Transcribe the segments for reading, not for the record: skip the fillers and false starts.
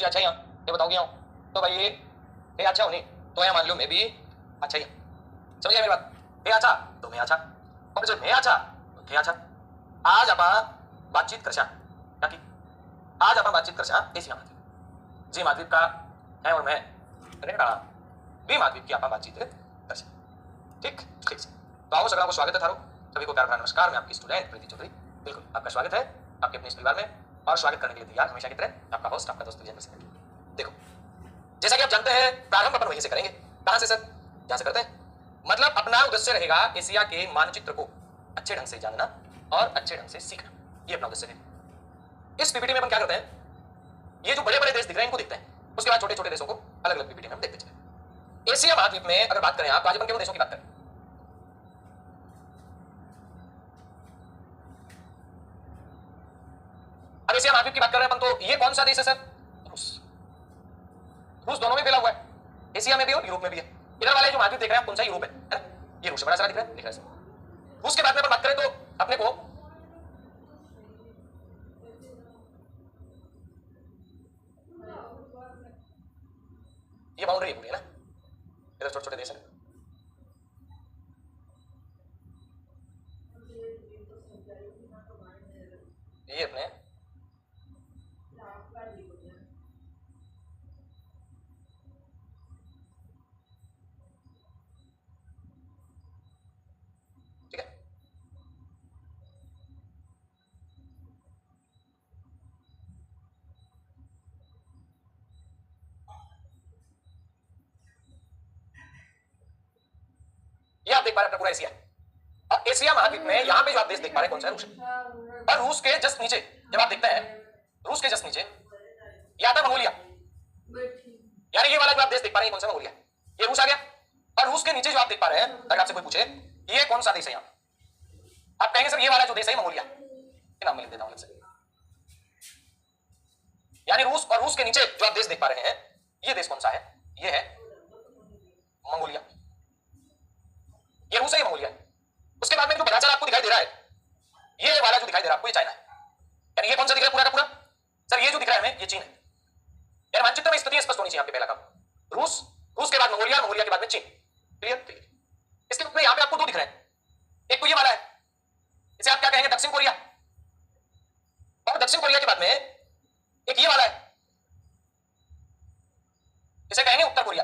मुझे अच्छा ही हूँ, ये बताओ क्या हूँ, तो भाई ये अच्छा हो नहीं तो यहाँ मान लो मैं भी अच्छा ही हूँ। समझ गया मेरी बात? ये अच्छा तो मैं अच्छा, और जब मैं अच्छा तो क्या अच्छा। आज आप बातचीत करशा क्या की, आज आप बातचीत करशा एशिया माधवीप जी माधवीप का है और मैं रेखा बी माधवीप की आप बातचीत करशा। ठीक ठीक से तो आओ सगळों को स्वागत है थारो, सभी को प्यार भरा नमस्कार। मैं आपकी स्टूडेंट प्रीति चौधरी, बिल्कुल आपका स्वागत है आपके अपने इस परिवार में, और स्वागत करने के लिए तैयार हमेशा की तरह आपका होस्ट आपका दोस्त विजय प्रसाद। देखो जैसा कि आप जानते हैं प्रारंभ अपन वहीं से करेंगे। कहां से सर? जहां से करते हैं, मतलब अपना उद्देश्य रहेगा एशिया के मानचित्र को अच्छे ढंग से जानना और अच्छे ढंग से सीखना, ये अपना उद्देश्य है। इस पीपीटी में अपन क्या करते हैं, ये जो बड़े बड़े देश दिख रहे हैं इनको देखते हैं, उसके बाद छोटे छोटे देशों को अलग अलग पीपीटी में हम देखते चले। एशिया महाद्वीप में अगर बात करें आप, आज अपन केवल देशों की बात करें। अब एशिया महाद्वीप की बात कर रहे हैं अपन, तो ये कौन सा देश है सर? रूस। रूस दोनों में फैला हुआ है, एशिया में भी और यूरोप में भी है। इधर वाले जो महाद्वीप देख रहे हैं आप, कौन सा? यूरोप है ना? ये रूस बड़ा सारा दिख रहा है, दिख रहा है। रूस के बाद में अपन बात करें तो अपने को ये बाउंड्री पूरी है ना, इधर छोटे छोटे देश है। ये अपने ठीक है। ये आप देख पा रहे हैं अपना पूरा एशिया, और एशिया महाद्वीप में यहाँ पे जो आप देश देख पा रहे हैं कौन सा है? रूस है। और रूस के जस्ट नीचे जब आप देखते हैं, रूस के जस्ट नीचे ये आता है मंगोलिया, यानी ये वाला जो आप देश देख पा रहे हैं कौन सा? मंगोलिया। ये रूस आ गया। और रूस के नीचे जो आप देख पा रहे हैं, अगर आपसे कोई पूछे ये कौन सा देश है, यहाँ आप कहेंगे सर ये वाला जो देश है मंगोलिया, ये नाम मैं लिख देता हूं अलग से। यानी रूस, और रूस के नीचे जो आप देश देख पा रहे हैं ये देश कौन सा है? ये है मंगोलिया। ये रूस है, ये मंगोलिया है। उसके बाद में जो बदाचल आपको दिखाई दे रहा है, ये वाला जो दिखाई दे रहा है आपको, ये चाइना है। यानी ये कौन सा दिख रहा है पूरा का पूरा? सर ये जो दिख रहा है हमें, ये चीन है। यानी मानचित्र में स्थिति स्पष्ट होनी चाहिए आपके। पहला काम रूस, रूस के बाद मंगोलिया, मंगोलिया के बाद में चीन। Clear clear. इसके बाद में यहां पे आपको दो दिख रहे हैं, एक तो ये वाला है, इसे आप क्या कहेंगे? दक्षिण कोरिया। और दक्षिण कोरिया के बाद में एक ये वाला है, इसे कहेंगे उत्तर कोरिया।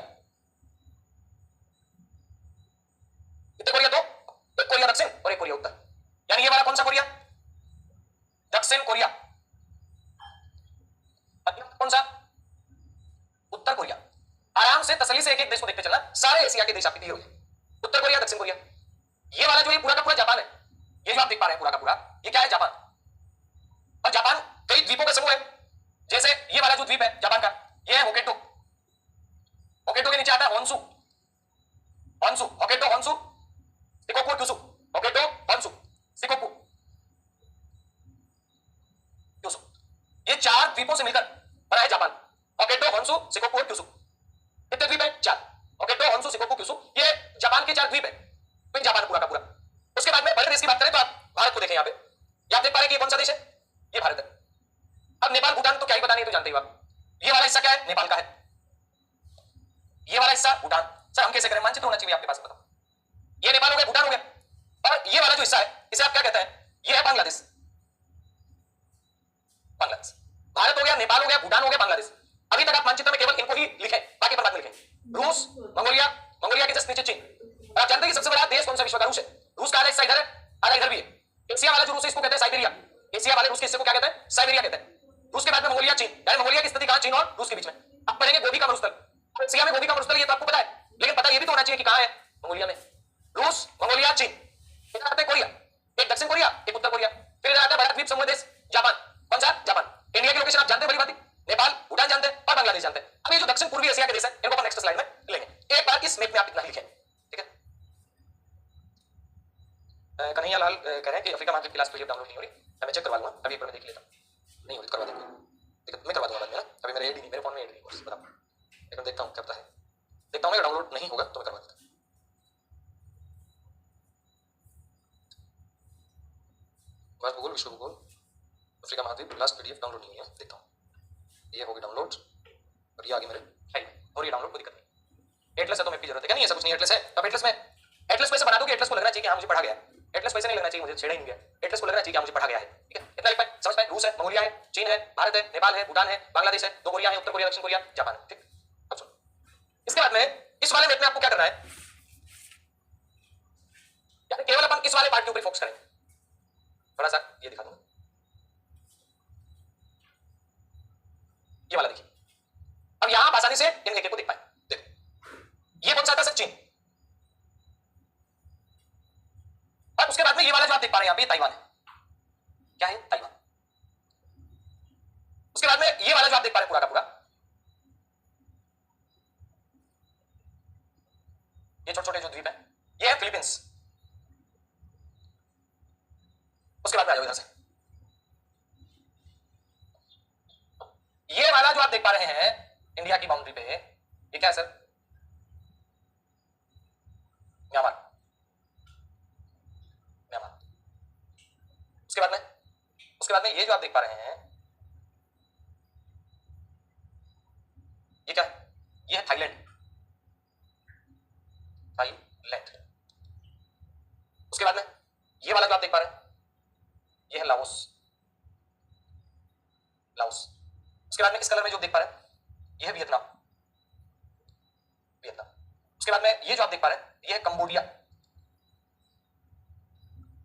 उत्तर कोरिया तो एक कोरिया दक्षिण और एक कोरिया उत्तर, यानी ये वाला कौन सा कोरिया? दक्षिण कोरिया। कौन सा? उत्तर कोरिया। आराम से तसल्ली से एक एक देश को देखते चलना, सारे एशिया के देश आपके क्लियर हो गए। उत्तर कोरिया, दक्षिण कोरिया। ये वाला जो ये पूरा का पूरा जापान है, ये जो आप देख पा रहे हैं पूरा का पूरा, ये क्या है? जापान। और जापान कई द्वीपों का समूह है। जैसे ये वाला जो द्वीप है जापान का, ये है होक्काइडो। होक्काइडो के नीचे आता है Honshu, Honshu, Hokkaido, Honshu, Shikoku, Kyushu. Hokkaido, Honshu, Shikoku, Kyushu. ये चार द्वीपों से मिलकर बना है जापान। होक्काइडो, होन्शु, शिकोकु और क्यूशु। कितने द्वीप है? चार। होक्काइडो, होन्शु, शिकोकु, क्यूशु, ये जापान के चार द्वीप है। तो जापान पूरा का पूरा। उसके बाद में बड़े देश की बात करें तो आप भारत को देखें। यहाँ पे ये आप देख पा रहे हैं कि ये कौन सा देश है? ये भारत है। अब नेपाल, भूटान तो क्या ही बताने, तो जानते ही आप। ये वाला हिस्सा क्या है? नेपाल का है। ये वाला हिस्सा भूटान। सर हम कैसे करें? मानचित्र होना चाहिए आपके पास, बताओ। ये नेपाल हो गया, भूटान हो गया, और ये वाला जो हिस्सा है इसे आप क्या कहते हैं? ये है बांग्लादेश। बांग्लादेश। भारत हो गया, नेपाल हो गया, भूटान हो गया, बांग्लादेश। अभी तक आप मानचित्र में केवल इनको ही लिखे, बाकी पर बाद में लिखें। रूस, मंगोलिया, मंगोलिया के जस्ट नीचे चीन। और आप जानते हैं कि सबसे बड़ा देश कौन सा विश्व का? रूस है। रूस का आधा हिस्सा इधर है, आधा इधर भी है। एशिया वाला जो रूस है इसको कहते हैं साइबेरिया। एशिया वाले रूस के हिस्से को क्या कहते हैं? साइबेरिया कहते हैं। रूस के बाद में मंगोलिया, चीन। यानी मंगोलिया की स्थिति कहां? चीन और रूस के बीच में। आप पढ़ेंगे गोबी का मरुस्थल। एशिया में गोबी का मरुस्थल, ये तो आपको पता है, लेकिन पता ये भी तो होना चाहिए कि कहां है? मंगोलिया में। रूस, मंगोलिया, चीन। इधर आते हैं कोरिया, एक दक्षिण कोरिया, एक उत्तर कोरिया। फिर इधर आता है बड़ा द्वीप समूह देश जापान। कौन सा? जापान। इंडिया की लोकेशन आप जानते हैं, बड़ी बात है, नेपाल, भूटान जानते हैं और बांग्लादेश जानते हैं। अब ये जो दक्षिण पूर्वी एशिया के देश है इनको अपन नेक्स्ट स्लाइड में लेंगे। एक बार इस मैप में आप इतना ही लिखें, ठीक है? कन्हैया लाल कह रहे हैं कि अफ्रीका महाद्वीप क्लास पीडीएफ डाउनलोड नहीं हो रही, मैं चेक करवा लूंगा, अभी एक बार मैं देख लेता हूं। नहीं हो रही तो करवा देंगे, ठीक है? मैं करवा दूंगा बाद में ना, अभी मेरे ऐड नहीं, मेरे फोन में ऐड नहीं कोर्स, बताओ। लेकिन देखता हूं क्या पता है, देखता हूं अगर डाउनलोड नहीं होगा तो मैं करवा देता हूं। बस भूगोल, विश्व भूगोल, अफ्रीका महाद्वीप लास्ट पीडीएफ डाउनलोड नहीं है, देखता हूं। ये होगी डाउनलोड, ये आगे मेरे है और ये डाउनलोड, कोई दिक्कत नहीं। एटलस है तो मैप की जरूरत है क्या? नहीं ऐसा कुछ नहीं, एटलस है अब एटलस में एटलस पैसे बना दूंगी, एटलस को लगना चाहिए कि हाँ मुझे पढ़ा गया है, एटलस पैसे नहीं लगना चाहिए, मुझे छेड़ा ही नहीं गया, एटलस को लगना चाहिए कि हाँ मुझे पढ़ा गया है, ठीक है? इतना लिख पाए, समझ पाए? रूस है, मंगोलिया है, चीन है, भारत है, नेपाल है, भूटान है, बांग्लादेश है, 2 कोरिया है, उत्तर कोरिया, दक्षिण कोरिया, जापान है, ठीक? अब सुनो, इसके बाद में इस वाले मैप में आपको क्या करना है, यानी केवल अपन इस वाले पार्ट के ऊपर फोकस करेंगे। थोड़ा सा ये दिखा दूंगा, ये वाला देखिए। अब यहां आप आसानी से इन एक को देख पाए, देखो ये कौन सा था सर? चीन। और उसके बाद में ये वाला जो आप देख पा रहे हैं यहां पे ताइवान है, क्या है? ताइवान। उसके बाद में ये वाला जो आप देख पा रहे हैं पूरा का पूरा, ये छोटे छोटे जो द्वीप है, ये है फिलीपींस। उसके बाद में आ जाओ इधर से, ये वाला जो आप देख पा रहे हैं इंडिया की बाउंड्री पे, ये क्या है सर? Myanmar, Myanmar. उसके बाद में ये जो आप देख पा रहे हैं ये क्या है? ये है थाईलैंड, थाईलैंड। उसके बाद में ये वाला जो आप देख पा रहे हैं ये है लाओस, लाओस। उसके बाद में इस कलर में जो देख पा रहे हैं ये है वियतनाम, वियतनाम। उसके बाद में ये जो आप देख पा रहे हैं ये है कंबोडिया,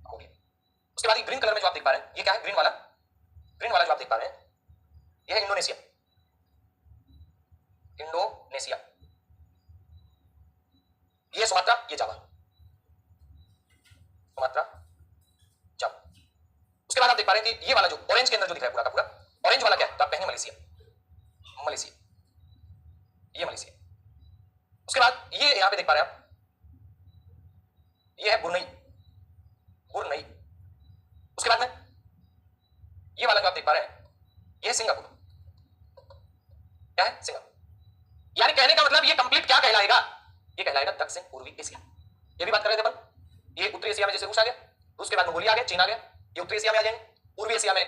कंबोडिया। उसके बाद ये ग्रीन कलर में जो आप देख पा रहे हैं ये क्या है? ग्रीन वाला, ग्रीन वाला जो आप देख पा रहे हैं ये है इंडोनेशिया, इंडोनेशिया। ये सुमात्रा, ये जावा, सुमात्रा, जावा। उसके बाद आप देख पा रहे हैं कि ये वाला जो ऑरेंज के अंदर जो दिख रहा है पूरा का पूरा, ऑरेंज वाला क्या है? तो आप कहेंगे मलेशिया, मलेशिया, ये मलेशिया। उसके बाद ये यहां पे देख पा रहे हैं आप, ये है बुरनई, बुरनई। उसके बाद में ये वाला जो आप देख पा रहे हैं ये है सिंगापुर, क्या है? सिंगापुर। यानी कहने का मतलब ये कंप्लीट क्या कहलाएगा? ये कहलाएगा दक्षिण पूर्वी एशिया। ये भी बात कर रहे थे अपन, ये उत्तरी एशिया में जैसे रूस आ गया, रूस के बाद मंगोलिया आ गया, चीन आ गया, ये उत्तरी एशिया में आ जाएंगे। पूर्वी एशिया में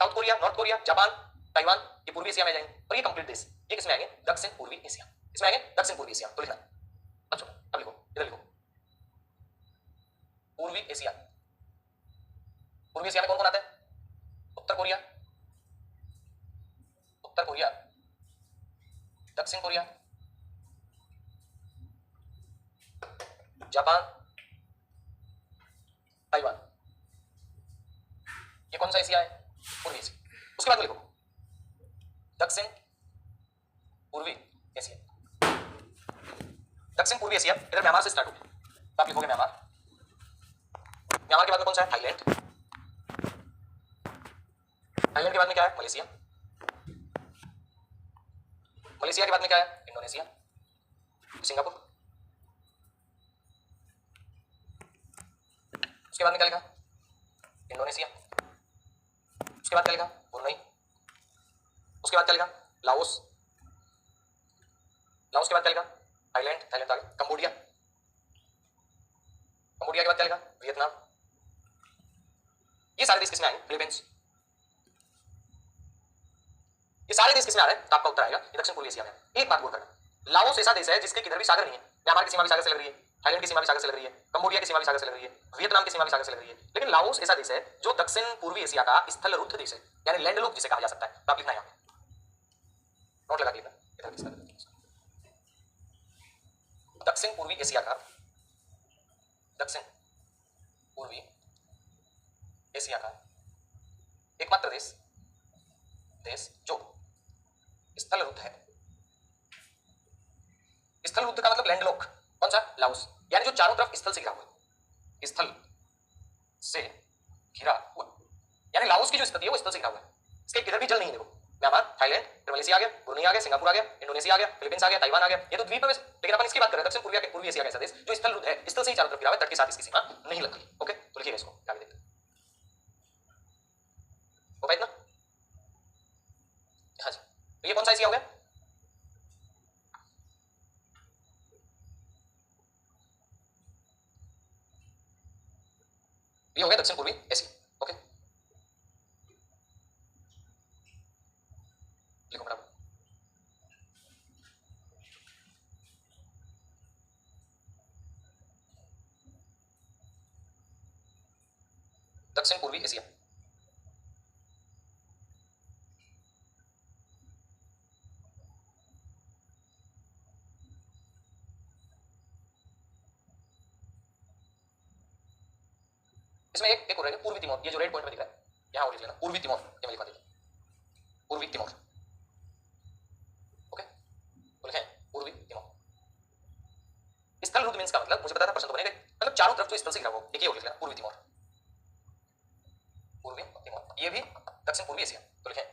south Korea, north Korea, Japan, Taiwan, ये पूर्वी एशिया में आ जाएंगे। और ये कंप्लीट देश ये किसमें आएंगे? दक्षिण पूर्वी एशिया, इसमें आएंगे दक्षिण पूर्वी एशिया। तो लिखना, अच्छा अब लिखो, इधर लिखो पूर्वी एशिया। पूर्वी एशिया में कौन कौन आता है? उत्तर कोरिया, उत्तर कोरिया, दक्षिण कोरिया, जापान, ताइवान। ये कौन सा एशिया है? पूर्वी एशिया। उसके बाद में लिखो दक्षिण पूर्वी एशिया, दक्षिण पूर्वी एशिया। इधर म्यांमार से स्टार्ट होगी तो आप लिखोगे म्यांमार, म्यांमार के बाद में कौन सा है? थाईलैंड, थाईलैंड के बाद में क्या है? मलेशिया, मलेशिया के बाद में क्या है? Indonesia, Singapore. उसके बाद में क्या लिखा? इंडोनेशिया। उसके बाद क्या लिखा? ब्रुनई। उसके बाद क्या लिखा? लाओस, लाओस के बाद क्या लिखा? थाईलैंड, थाईलैंड आ गया। कंबोडिया, कंबोडिया के बाद क्या लिखा? वियतनाम। ये सारे देश किसमें आएंगे? फिलीपींस। ये सारे देश किसमें आ रहे हैं? तो आपका उत्तर आएगा दक्षिण पूर्वी एशिया में। एक बात गौर करना, लाओस ऐसा देश है जिसके किधर भी सागर नहीं है। म्यांमार की सीमा भी सागर से लग रही है, थाईलैंड की सीमा भी सागर से लग रही है, कंबोडिया की सीमा भी सागर से लग रही है, वियतनाम की सीमा भी सागर से लग रही है। लेकिन लाओस ऐसा देश है जो दक्षिण पूर्वी एशिया का स्थल रुद्ध देश है, यानी लैंडलॉक जिसे कहा जा सकता है। तो आप लिखना यहाँ नोट लगा के लिखना, इधर किसका दक्षिण पूर्वी एशिया का, दक्षिण पूर्वी एशिया का एकमात्र देश, देश जो स्थल रुद्ध है। स्थल रुद्ध का मतलब लैंडलॉक, कौन सा? लाओस, यानी जो चारों तरफ स्थल से घिरा हुआ है, स्थल से घिरा हुआ, यानी लाओस की जो स्थिति है वो स्थल से घिरा हुआ है। इसके किधर भी जल नहीं है। देखो म्यांमार, थाईलैंड, फिर मलेशिया आ गया, ब्रुनई आ गया, सिंगापुर आ गया, इंडोनेशिया आ गया, फिलीपींस आ गया, ताइवान आ गया। ये तो द्वीप है, लेकिन अपन इसकी बात कर रहे हैं दक्षिण पूर्वी एशिया का ऐसा देश जो स्थल रुद्ध है, स्थल से ही चारों तरफ घिरा हुआ है, तट के साथ इसकी सीमा नहीं लगती। ओके, तो लिखिएगा इसको, आगे देखते हैं। हो पाया इतना? हाँ जी, तो ये कौन सा एशिया हो गया? ये हो गया दक्षिण पूर्वी एशिया। ओके, लिखो फटाफट। दक्षिण पूर्वी एशिया। इसमें एक हो रहा है पूर्वी तिमोर, ये जो रेड पॉइंट में दिख रहा है यहाँ हो लिखना पूर्वी तिमोर, ये मैं लिखवा देता हूं पूर्वी तिमोर। ओके तो लिखें पूर्वी तिमोर। स्थल रुद्र मींस का मतलब मुझे पता था प्रश्न तो बनेगा, मतलब चारों तरफ जो स्थल से घिरा हो, एक ये हो लिखना पूर्वी तिमोर, पूर्वी तिमोर। ये भी दक्षिण पूर्वी एशिया, तो लिखें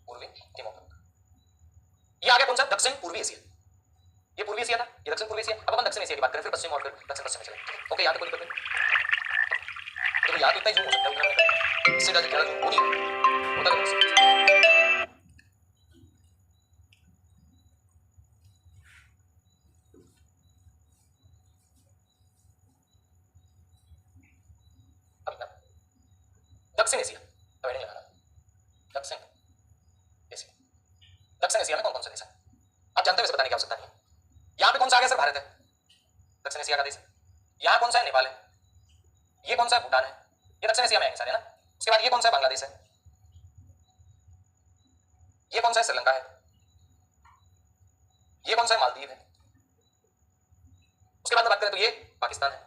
पूर्वी तिमोर। ये आ गया कौन सा? दक्षिण पूर्वी एशिया। ये पूर्वी एशिया था, ये दक्षिण पूर्वी एशिया। अब अपन दक्षिण एशिया की बात करें, फिर पश्चिम और फिर दक्षिण पश्चिम में चले। ओके यहाँ तक कोई दिक्कत नहीं, तो याद इतना ही जूम हो सकता है उतना में, इससे ज्यादा जूम हो नहीं होता है। दक्षिण एशिया तो नहीं लगाना, दक्षिण एशिया। दक्षिण एशिया में कौन कौन से देश है आप जानते हैं, वैसे बताने की आवश्यकता नहीं है। यहाँ पे कौन सा आ गया सर? भारत है, दक्षिण एशिया का देश है। यहाँ कौन सा है? नेपाल है। ये कौन सा है? भूटान है। ये दक्षिण एशिया में आएंगे सारे ना। उसके बाद ये कौन सा है? बांग्लादेश है। ये कौन सा है? श्रीलंका है। ये कौन सा है? मालदीव है। उसके बाद में बात करें तो ये पाकिस्तान है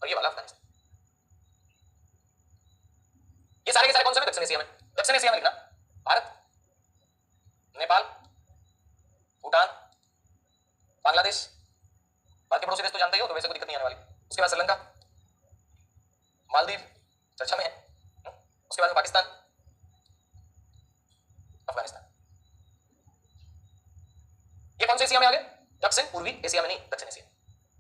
और ये वाला अफगानिस्तान। ये सारे के सारे कौन से में? दक्षिण एशिया में। दक्षिण एशिया में लिखना भारत, नेपाल, भूटान, बांग्लादेश। बाकी पड़ोसी देश तो जानते ही हो, तो वैसे कोई दिक्कत नहीं आने वाली। उसके बाद श्रीलंका, मालदीव चर्चा में है। उसके बाद में पाकिस्तान, अफगानिस्तान। ये कौन से एशिया में आ गए? दक्षिण पूर्वी एशिया में नहीं, दक्षिण एशिया।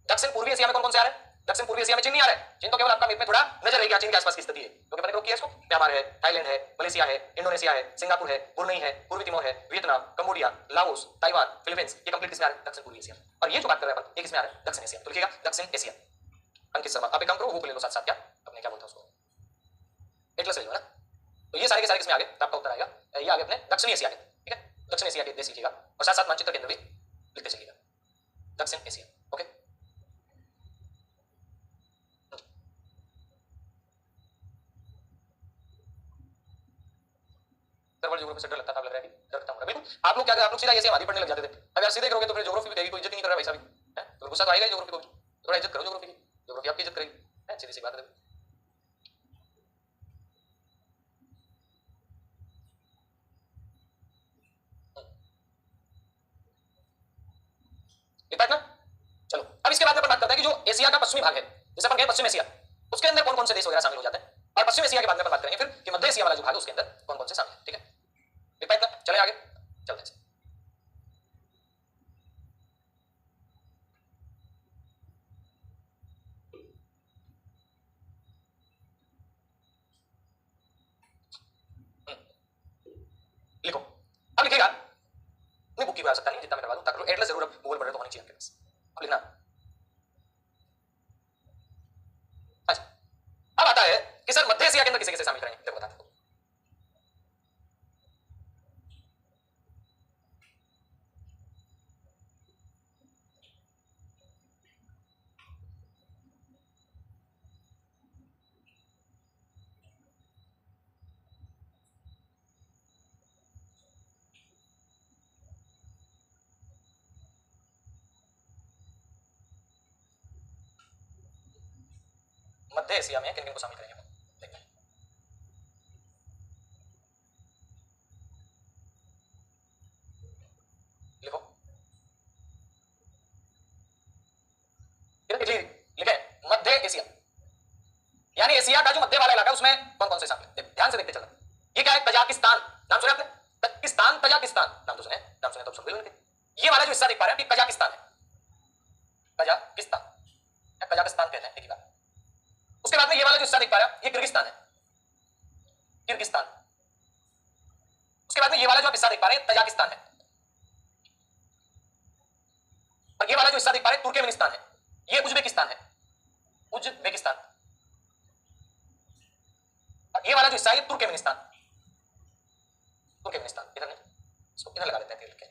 दक्षिण पूर्वी एशिया में कौन कौन से आ रहे हैं? दक्षिण पूर्वी एशिया में चीन नहीं आ रहा है। चीन तो केवल आपका मैप में थोड़ा नजर रहेगा चीन के आसपास की स्थिति है, क्योंकि मैंने किया इसको। म्यांमार है, थाईलैंड है, मलेशिया है, इंडोनेशिया है, सिंगापुर है, ब्रुनेई है, पूर्वी तिमोर है, Vietnam, Cambodia, Laos, Taiwan, Philippines. ये कंप्लीट किसमें आ रहा है? दक्षिण पूर्वी एशिया। और ये जो बात कर रहे हैं अपन, ये किसमें आ रहा है? दक्षिण एशिया। तो लिखिएगा दक्षिण एशिया। अंकित शर्मा, आप एक काम करो, वो ले लो साथ साथ, क्या अपने क्या बोलते हैं उसको, एटलस ले लो ना। तो ये सारे के सारे किसमें आ गए? तो आपका उत्तर आएगा ये आ गए अपने दक्षिण एशिया के। ठीक है, दक्षिण एशिया के देश लिखिएगा और साथ साथ मानचित्र केंद्र भी लिखते चलिएगा, दक्षिण एशिया। ओके, ज्योग्राफी से डर लगता था, लग रहा है कि डर खत्म हो रहा है। बिल्कुल आप लोग क्या, आप लोग सीधा ऐसे आदि पढ़ने लग जाते थे। अब यार सीधे करोगे तो फिर ज्योग्राफी भी कहेगी कोई इज्जत नहीं कर रहा भाई साहब, है तो गुस्सा तो आएगा ज्योग्राफी को भी। थोड़ा इज्जत करो ज्योग्राफी की, ज्योग्राफी आपकी इज्जत करेगी, है सीधी सी बात है। लिखा है ना। चलो अब इसके बाद में अपन बात करते हैं कि जो एशिया का पश्चिमी भाग है, जैसे अपन गए पश्चिम एशिया, उसके अंदर कौन कौन से देश वगैरह शामिल हो जाते हैं। और पश्चिम एशिया के बाद में अपन बात करेंगे फिर कि मध्य एशिया वाला जो भाग है उसके अंदर कौन कौन से शामिल है। ठीक है, लिखा है ना। चले आगे चलते हैं। लिखो, अब लिखेगा नहीं, बुक की कोई आवश्यकता नहीं, जितना मैं करवा दूं उतना करो। एटलस जरूर अब गूगल पर तो होनी चाहिए आपके पास। अब लिखना। अच्छा, अब आता है कि सर मध्य एशिया के अंदर किसे किसे शामिल करेंगे, देखो बताते हैं। मध्य एशिया में किन किन को शामिल करेंगे देखते हैं। लिखो, इटली लिखे मध्य एशिया, यानी एशिया का जो मध्य वाला इलाका है उसमें कौन कौन से शामिल है, ध्यान से देखते चलना। ये क्या है? कजाकिस्तान, नाम सुने आपने? कजाकिस्तान, तजाकिस्तान नाम तो सुने, नाम सुने तो समझ लो। ये वाला जो हिस्सा देख पा रहे हैं कजाकिस्तान है, कजाकिस्तान या कजाकिस्तान कहते हैं, ठीक है। उसके बाद में ये वाला जो हिस्सा देख पा रहे हैं ये किर्गिस्तान है, किर्गिस्तान। उसके बाद में ये वाला जो हिस्सा देख पा रहे हैं तजाकिस्तान है, और ये वाला जो हिस्सा देख पा रहे हैं तुर्कमेनिस्तान है, ये उज्बेकिस्तान है, उज्बेकिस्तान। और ये वाला जो हिस्सा है तुर्कमेनिस्तान, तुर्कमेनिस्तान। इधर नहीं, इसको इधर लगा देते हैं, ठीक है,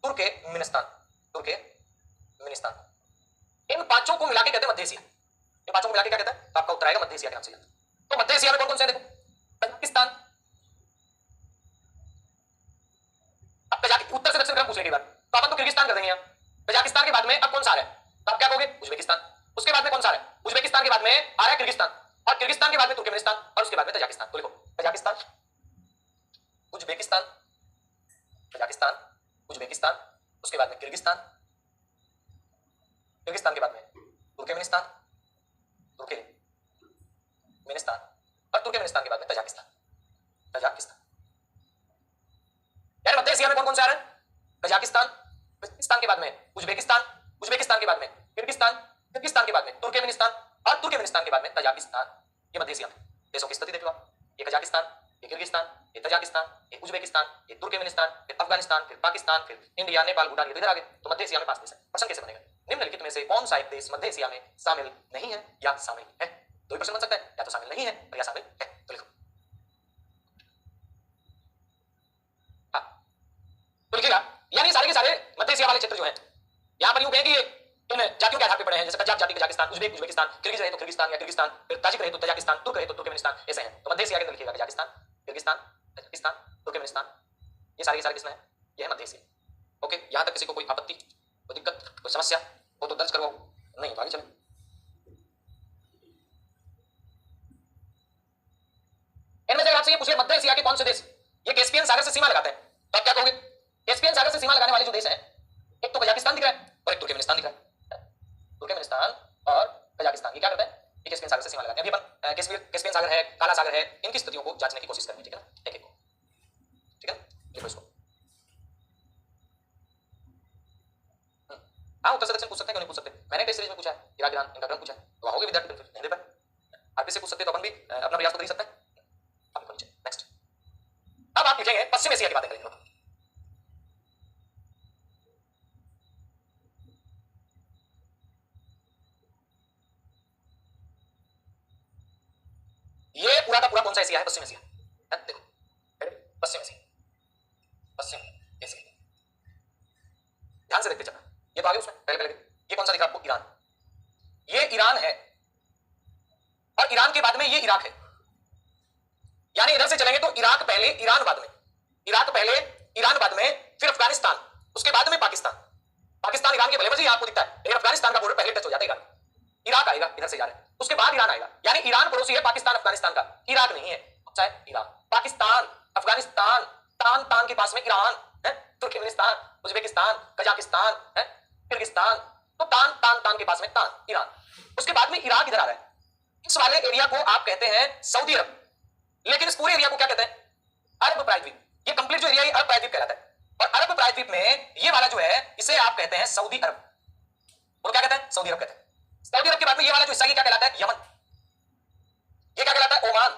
तुर्कमेनिस्तान, तुर्कमेनिस्तान। इन पांचों को मिला के कहते हैं मध्य एशिया। इन पांचों को उत्तर आएगा मध्य एशिया के नाम से जानते हैं। तो मध्य एशिया में कौन कौन से हैं देखो, कजाकिस्तान, अब कजाकिस्तान उत्तर से दक्षिण क्रम पूछ लेंगे बार, तो अपन तो किर्गिस्तान कर देंगे यहाँ। कजाकिस्तान के बाद में अब कौन सा आ रहा है, तो आप क्या कहोगे, उज्बेकिस्तान। उसके बाद में कौन सा आ रहा है, उज्बेकिस्तान के बाद में आ रहा है किर्गिस्तान, और किर्गिस्तान के बाद में तुर्कमेनिस्तान, और उसके बाद में तजाकिस्तान। तो लिखो कजाकिस्तान, उज्बेकिस्तान, कजाकिस्तान, उज्बेकिस्तान, उसके बाद में किर्गिस्तान, किर्गिस्तान के बाद में तुर्कमेनिस्तान, तुर्कमेनिस्तान, और तुर्कमेनिस्तान के बाद में तजाकिस्तान, तजाकिस्तान। यार मध्य एशिया में कौन कौन से आ रहे हैं, कजाकिस्तान, कजाकिस्तान के बाद में उज्बेकिस्तान, उज्बेकिस्तान के बाद में किर्गिस्तान, किर्गिस्तान के बाद में तुर्कमेनिस्तान, और तुर्कमेनिस्तान के बाद में तजाकिस्तान। ये मध्य एशिया में देशों की स्थिति देख लो आप, ये कजाकिस्तान, ये किर्गिस्तान, ये तजाकिस्तान, ये उज्बेकिस्तान, ये तुर्कमेनिस्तान, फिर अफगानिस्तान, फिर पाकिस्तान, फिर इंडिया, नेपाल, भूटान, ये इधर आगे। तो मध्य एशिया में 5 देश है। प्रश्न कैसे बनेगा, निम्नलिखित में से कौन सा एक देश मध्य एशिया में शामिल नहीं है या शामिल है। दो ही प्रश्न बन सकता है, या तो शामिल नहीं है और या शामिल है। तो लिखो, हाँ तो लिखेगा, यानी सारे के सारे मध्य एशिया वाले क्षेत्र जो है, यहाँ पर यूं कहें कि इन जातियों के आधार पर पड़े हैं, जैसे कजाक जाति कजाकिस्तान, उज्बेक उज्बेकिस्तान, किर्गिज रहे तो किर्गिस्तान या किर्गिस्तान, फिर ताजिक रहे तो तजाकिस्तान, तुर्क रहे तो तुर्कमेनिस्तान, ऐसे हैं। तो मध्य एशिया के अंदर लिखिएगा कजाकिस्तान, किर्गिस्तान, तजाकिस्तान, तुर्कमेनिस्तान, ये सारे के सारे किसमें है, ये है मध्य एशिया। ओके, यहाँ तक किसी को कोई आपत्ति, कोई दिक्कत, कोई समस्या हो तो दर्ज करवाओ, नहीं तो आगे चले। इनमें से आपसे ये पूछे मध्य एशिया के कौन से देश ये कैस्पियन सागर से सीमा लगाते हैं, तो आप क्या कहोगे, कैस्पियन सागर से सीमा लगाने वाले जो देश हैं, एक तो कजाकिस्तान दिख रहा है और एक तुर्कमेनिस्तान दिख रहा है। तुर्कमेनिस्तान और कजाकिस्तान ये क्या करता है, ये कैस्पियन सागर से सीमा लगाते हैं। अभी अपन कैस्पियन सागर है, काला सागर है, इनकी स्थितियों को जांचने की कोशिश करेंगे, ठीक है ना, एक एक को, ठीक है। लिखो इसको, हाँ उत्तर से दक्षिण पूछ सकते हैं, क्यों नहीं पूछ सकते। मैंने टेस्ट सीरीज में पूछा है, इराक ईरान इनका क्रम पूछा है, तो आओगे विद्यार्थी फिर हिंदी पर आरपी से पूछ सकते, तो अपन भी अपना प्रयास तो कर ही सकते हैं। अब लिखो नीचे नेक्स्ट। अब आप लिखेंगे पश्चिम एशिया की बातें करेंगे। ये पूरा का पूरा कौन सा एशिया है, पश्चिम एशिया। देखो पश्चिम एशिया, पश्चिम एशिया, ध्यान से देखते चलना। ये तो आगे उसमें पहले पहले ये कौन सा दिखा आपको, ईरान, ये ईरान है, और ईरान के बाद में ये इराक है। यानी इधर से चलेंगे तो इराक पहले, ईरान बाद में, इराक पहले, ईरान बाद में, फिर अफगानिस्तान, उसके बाद में पाकिस्तान। पाकिस्तान ईरान के भले मर्जी आपको दिखता है, लेकिन अफगानिस्तान का बॉर्डर पहले टच हो जाता है। इराक आएगा, इधर से जा रहे हैं, उसके बाद ईरान आएगा। यानी ईरान पड़ोसी है पाकिस्तान अफगानिस्तान का, इराक नहीं है, चाहे ईरान, पाकिस्तान, अफगानिस्तान, तान तान के पास में ईरान है, तुर्कमेनिस्तान, उज्बेकिस्तान, कजाकिस्तान है, किर्गिस्तान, तो तान तान तान के पास में तान, ईरान। उसके बाद में इराक इधर आ रहा है। इस वाले एरिया को आप कहते हैं सऊदी अरब, लेकिन इस पूरे एरिया को क्या कहते हैं, अरब प्रायद्वीप। ये कंप्लीट जो एरिया है अरब प्रायद्वीप कहलाता है, और अरब प्रायद्वीप में ये वाला जो है इसे आप कहते हैं सऊदी अरब, और क्या कहते हैं, सऊदी अरब कहते हैं। सऊदी अरब के बाद में ये वाला जो हिस्सा क्या कहलाता है, यमन, ये क्या कहलाता है, ओमान।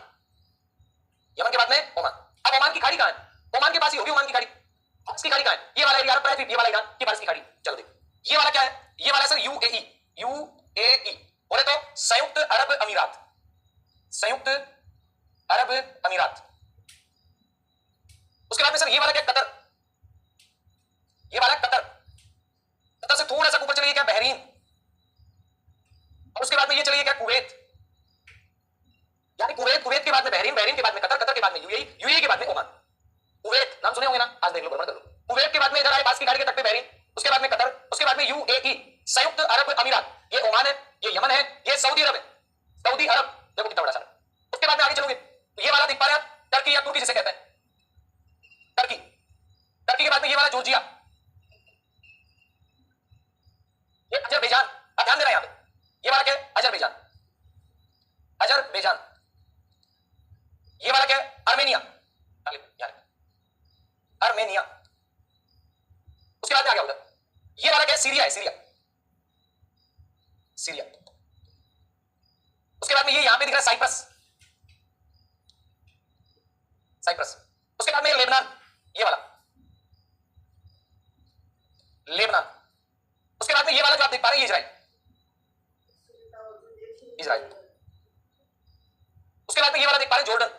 यमन के बाद में ओमान। अब ओमान की खाड़ी कहां है, ओमान के पास ही होगी ओमान की खाड़ी, फारस की खाड़ी कहां है, ये वाला एरिया अरब प्रायद्वीप, ये वाला ईरान की फारस की खाड़ी। चलो देखो ये वाला क्या है, ये वाला सर यूएई, यूएई बोले तो संयुक्त अरब अमीरात, संयुक्त अरब अमीरात। उसके बाद में सर ये वाला क्या, कतर, ये वाला कतर, कतर से थोड़ा सा ऊपर चलिए क्या, बहरीन, और उसके बाद में ये चलिए क्या, कुवैत। यानी कुवैत, कुवैत के बाद में बहरीन, बहरीन के बाद में कतर, कतर के बाद में यूएई, यूएई के बाद में ओमान। कुवैत नाम सुने होंगे ना, आज देख लो, बराबर कर लो। कुवैत के बाद में इधर आए पास की खाड़ी के तट पे बहरीन, उसके बाद में कतर, उसके बाद में यूएई, संयुक्त अरब अमीरात, ये ओमान है, ये यमन है, ये सऊदी अरब है, सऊदी अरब, देखो कितना बड़ा सारा। उसके बाद में आगे चलोगे तो ये वाला दिख पा रहा है, टर्की या तुर्की जिसे कहते हैं, टर्की। टर्की के बाद में ये वाला जॉर्जिया, ये अजरबैजान। ध्यान देना यहां पे, ये वाला क्या है, अजरबैजान, अजरबैजान। ये वाला क्या है, आर्मेनिया, आर्मेनिया। उसके बाद में आ गया उधर, ये वाला क्या है, सीरिया है, सीरिया, सीरिया। उसके बाद में ये यहां पे दिख रहा है साइप्रस, साइप्रस। उसके बाद में ये लेबनान, ये वाला लेबनान। उसके बाद में ये वाला जो आप देख पा रहे हैं, ये इजराइल, इजराइल। उसके बाद में ये वाला देख पा रहे हैं, जॉर्डन,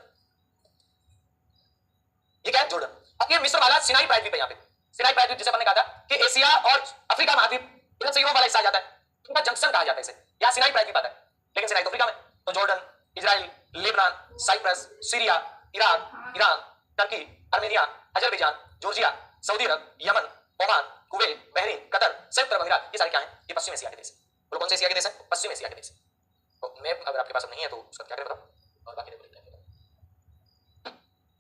ये क्या है, जॉर्डन। अब ये मिस्र वाला सिनाई प्रायद्वीप है, यहां पे सिनाई प्रायद्वीप जिसे हमने कहा था कि एशिया और अफ्रीका महाद्वीप इधर से यूरोप वाला हिस्सा आ जाता है, उनका जंक्शन कहा जाता है इसे, या सिनाई प्रायद्वीप आता है, लेकिन सिनाई तो अफ्रीका में, तो Jordan, Israel, Lebanon, Cyprus, Syria, Iraq, Iran, Turkey, Armenia, Azerbaijan, Georgia, Saudi Arab, Yemen, Oman, Kuwait, Bahrain, Qatar, संयुक्त अरब अमीरात, ये सारे क्या हैं? ये पश्चिम एशिया के देश हैं। बोलो कौन से एशिया के देश हैं? पश्चिम एशिया के देश। तो मैप अगर आपके पास नहीं है तो उसका क्या करें बताओ, और बाकी देखो लेते हैं।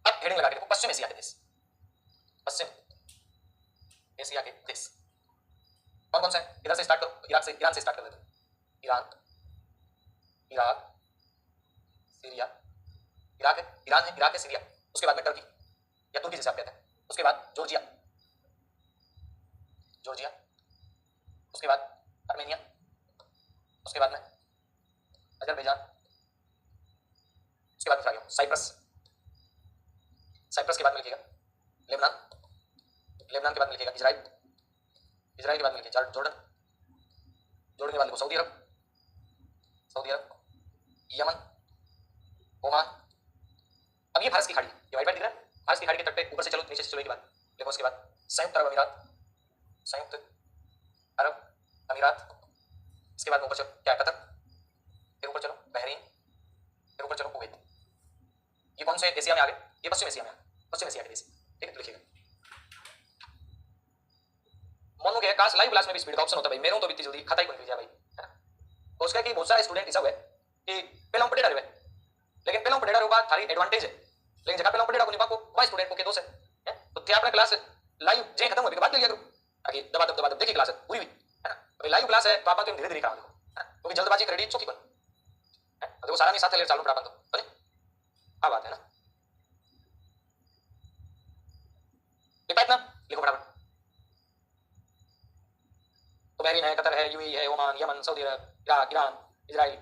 अब हेडिंग लगा के देखो, पश्चिम एशिया के देश, पश्चिम एशिया के देश कौन कौन से हैं? इधर से स्टार्ट करो, इराक से, ईरान से स्टार्ट कर देते हैं। ईरान, इराक, सीरिया, इराक है, ईरान है, इराक है, सीरिया, उसके बाद में टर्की या तुर्की जैसे आप कहते हैं, उसके बाद जॉर्जिया, जॉर्जिया, उसके बाद आर्मेनिया, उसके बाद में अजरबैजान, उसके बाद में साइप्रस, साइप्रस के बाद में लिखिएगा लेबनान, लेबनान के बाद में लिखिएगा इजराइल, इजराइल के बाद में लिखिएगा जॉर्डन, जॉर्डन के बाद लिखो सऊदी अरब, सऊदी अरब, यमन, ओमान। अब ये फारस की खाड़ी, ये वाइट वाइट दिख रहा है, फारस की खाड़ी के तट पे ऊपर से चलो नीचे से चलो एक बार देखो, उसके बाद संयुक्त अरब अमीरात, संयुक्त अरब अमीरात, इसके बाद ऊपर चलो क्या है? कतर, फिर ऊपर चलो बहरीन, फिर ऊपर चलो कुवैत। ये कौन से एशिया में आ गए? ये पश्चिम एशिया में आ गए, पश्चिम एशिया के देश। ठीक है, तो लिखिएगा। मोनू के काश लाइव क्लास में भी स्पीड का ऑप्शन होता भाई, मेरे तो इतनी जल्दी खाता ही बन गया भाई, है ना? तो उसका कि बहुत सारे स्टूडेंट ऐसा हुआ है कि पहले हम पढ़े रहे, लेकिन पहले हम पढ़े रहे थारी एडवांटेज है, लेकिन जगह पहले हम पढ़े रहा को वही स्टूडेंट को के दोस्त है, तो थे अपने क्लास लाइव जे खत्म होने के बाद लिया करो, आगे दबा दब देखिए क्लास पूरी हुई, है ना? अभी लाइव क्लास है तो आप धीरे धीरे करा देखो, है ना? क्योंकि जल्दबाजी क्रेडिट चौकी बन है, देखो सारा नहीं साथ ले चालू पड़ा बंद बने, क्या बात है ना? लिखा इतना लिखो बराबर। तो बहरीन है, कतर है, यूएई है, Oman, Yemen, Saudi Arab, Iraq, Iran, Israel,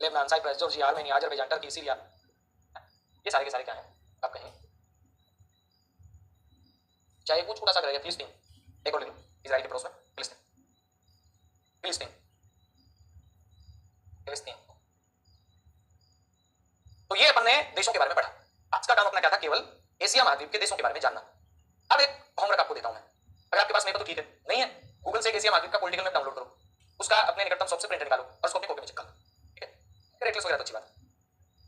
Lebanon, Cyprus, Georgia, Armenia, Azerbaijan, Turkey, Syria, ये सारे के सारे क्या हैं आप कहें? चाहे वो छोटा सा रहेगा फिलिस्तीन, एक और ले लो इजराइल के पड़ोस में, फिलिस्तीन, फिलिस्तीन, फिलिस्तीन। तो ये अपन ने देशों के बारे में पढ़ा। आज का काम अपना क्या था? केवल एशिया महाद्वीप के देशों के बारे में जानना। अब एक होमवर्क आपको देता हूं मैं, अगर आपके पास नहीं तो ठीक है, नहीं है गूगल से एशिया महाद्वीप का पॉलिटिकल मैप डाउनलोड करो, उसका अपने निकटतम सबसे प्रिंट निकालो और उसको अपनी कॉपी में चिपका लो, ठीक है? फिर एटलीस्ट हो गया तो अच्छी बात,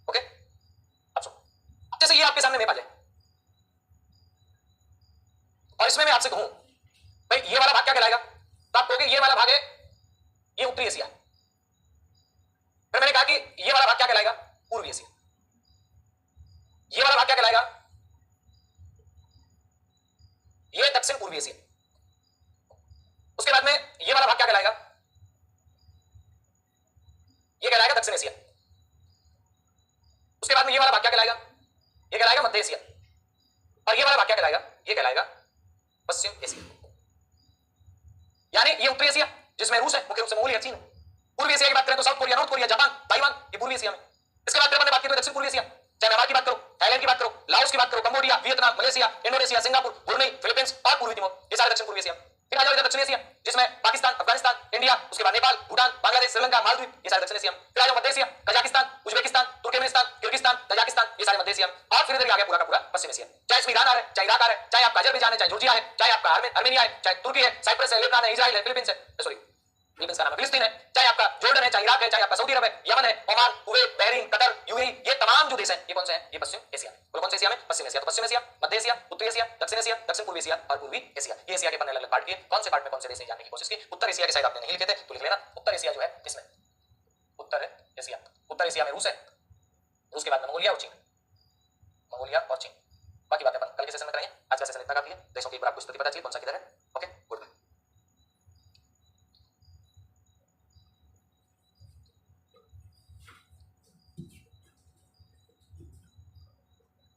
ओके? अब सुनो, जैसे ये आपके सामने मैप आ जाए और इसमें मैं आपसे कहूं भाई ये वाला भाग क्या कहलाएगा, तो आप कहोगे ये वाला भाग है ये उत्तरी एशिया, फिर मैंने कहा कि ये वाला भाग क्या कहलाएगा? पूर्वी एशिया। ये वाला भाग क्या कहलाएगा? ये दक्षिण पूर्वी एशिया। उसके बाद में ये वाला भाग क्या कहलाएगा? ये कहलाएगा दक्षिण एशिया। उसके बाद में ये वाला भाग क्या कहलाएगा? ये कहलाएगा मध्य एशिया। और ये वाला भाग क्या कहलाएगा? ये कहलाएगा पश्चिम एशिया। यानी ये उत्तरी एशिया जिसमें रूस है, मुख्य रूप से मंगोलिया, चीन। पूर्वी एशिया की बात करें तो south Korea, north Korea, Japan, Taiwan, ये पूर्वी एशिया में। इसके बाद बात करें दक्षिण पूर्वी एशिया, चाहे म्यांमार की बात करो, थाईलैंड की बात करो, लाओस की बात करो, Cambodia, Vietnam, Malaysia, Indonesia, Singapore, Brunei, Philippines और पूर्वी तिमोर, ये सारे दक्षिण पूर्वी एशिया। फिर आ जाओ इधर दक्षिण एशिया जिसमें पाकिस्तान, अफगानिस्तान, इंडिया, उसके बाद नेपाल, भूटान, बांग्लादेश, श्रीलंका, मालदीव, ये सारे दक्षिण एशिया। फिर आ जाओ मध्य Asia, Kazakhstan, Uzbekistan, Turkmenistan, Kyrgyzstan, Tajikistan, ये सारे मध्य एशिया। और फिर इधर आ गया पूरा का पूरा पश्चिम एशिया, चाहे इसमें ईरान आ रहा है, चाहे इराक आ रहा है, चाहे आपका अजरबैजान है, चाहे जॉर्जिया है, चाहे आपका आर्मेनिया है, चाहे तुर्की है, साइप्रस है, लेबनान है, इजराइल है, फिलीपींस है, सॉरी फिलीपींस का नाम है फिलिस्तीन है, चाहे आपका जॉर्डन है, चाहे इराक है, चाहे आपका सऊदी अरब है, यमन है, Oman, Kuwait, Bahrain, Qatar, UAE, ये तमाम जो देश हैं ये कौन से हैं? ये पश्चिम एशिया में। बोलो कौन से एशिया में? पश्चिम एशिया। तो पश्चिम एशिया, मध्य एशिया, उत्तरी एशिया, दक्षिण एशिया, दक्षिण पूर्वी एशिया और पूर्वी एशिया, ये एशिया के अपन ने अलग-अलग पार्ट किए। कौन से पार्ट में कौन से देश जानने की कोशिश की। उत्तर एशिया के शायद आपने नहीं लिखे थे तो लिख लेना। उत्तर एशिया जो है इसमें उत्तर एशिया, उत्तर एशिया में रूस है, रूस के बाद मंगोलिया और चीन, मंगोलिया और चीन। बाकी बातें अपन कल के सेशन में करेंगे। आज का सेशन इतना काफी है। देशों की आपको स्थिति पता चली कौन सा